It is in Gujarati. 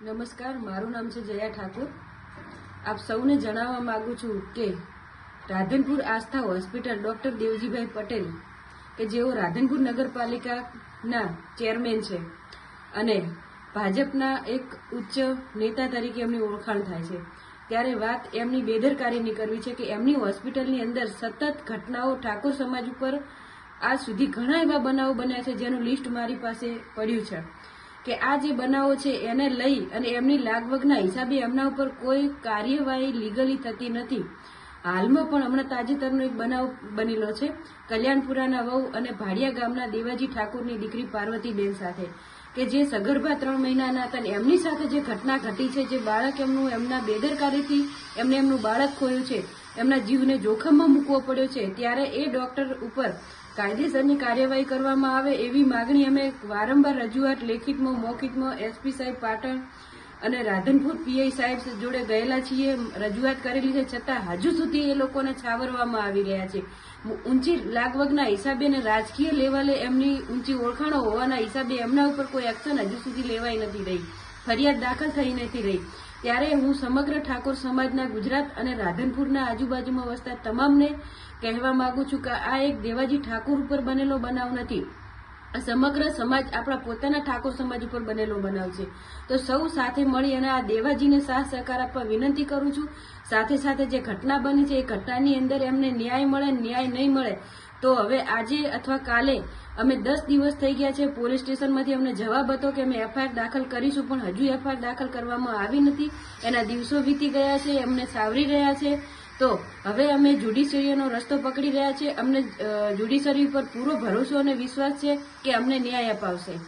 નમસ્કાર, મારું નામ છે જયા ઠાકોર। આપ સૌને જણાવવા માંગુ છું કે રાધનપુર આસ્થા હોસ્પિટલ ડોક્ટર દેવજીભાઈ પટેલ કે જેઓ રાધનપુર નગરપાલિકાના ચેરમેન છે અને ભાજપના એક ઉચ્ચ નેતા તરીકે એમની ઓળખાણ થાય છે, ત્યારે વાત એમની બેદરકારીની કરવી છે કે એમની હોસ્પિટલની અંદર સતત ઘટનાઓ ઠાકોર સમાજ ઉપર આજ સુધી ઘણા એવા બનાવો બન્યા છે જેનું લિસ્ટ મારી પાસે પડ્યું છે કે આ જે બનાવો છે એને લઈ અને એમની લાગવગના હિસાબે એમના ઉપર કોઈ કાર્યવાહી લીગલી થતી નથી। હાલમાં પણ હમણાં તાજેતરનો એક બનાવ બનેલો છે કલ્યાણપુરાના વહુ અને ભાડિયા ગામના દેવાજી ઠાકોરની દીકરી પાર્વતીબેન સાથે કે જે સગર્ભા 3 મહિનાના હતા અને એમની સાથે જે ઘટના ઘટી છે, જે બાળક એમના બેદરકારીથી એમનું બાળક ખોયું છે, એમના જીવને જોખમમાં મૂકવો પડ્યો છે, ત્યારે એ ડોક્ટર ઉપર કાયદેસરની કાર્યવાહી કરવામાં આવે એવી માગણી અમે વારંવાર રજૂઆત લેખિતમાં મૌખિકમાં એસપી સાહેબ પાટણ અને રાધનપુર પીઆઈ સાહેબ જોડે ગયેલા છીએ, રજૂઆત કરેલી છે, છતાં હજુ સુધી એ લોકોને છાવરવામાં આવી રહ્યા છે। ઊંચી લાગવગના હિસાબે અને રાજકીય લેવલે એમની ઊંચી ઓળખાણો હોવાના હિસાબે એમના ઉપર કોઈ એક્શન હજુ સુધી લેવાઈ નથી રહી, ફરિયાદ દાખલ થઈ નથી રહી। ત્યારે હું સમગ્ર ઠાકોર સમાજના ગુજરાત અને રાધનપુરના આજુબાજુમાં વસતા તમામને કહેવા માંગુ છું કે આ એક દેવાજી ઠાકોર ઉપર બનેલો બનાવ નથી, સમગ્ર સમાજ આપણા પોતાના ઠાકોર સમાજ ઉપર બનેલો બનાવ છે। તો સૌ સાથે મળી અને આ દેવાજીને સાથ સહકાર આપવા વિનંતી કરું છું। સાથે સાથે જે ઘટના બની છે એ ઘટનાની અંદર એમને ન્યાય મળે, ન્યાય નહીં મળે તો હવે આજે અથવા કાલે અમે 10 દિવસ થઈ ગયા છે, પોલીસ સ્ટેશનમાંથી અમને જવાબ હતો કે અમે એફઆઈઆર દાખલ કરીશું, પણ હજુ એફઆઈઆર દાખલ કરવામાં આવી નથી। એના દિવસો વીતી ગયા છે, અમને સાવરી રહ્યા છે। તો હવે અમે જ્યુડિશિયરીનો રસ્તો પકડી રહ્યા છીએ। અમને જ્યુડિશિયરી પર પૂરો ભરોસો અને વિશ્વાસ છે કે અમને ન્યાય અપાવશે।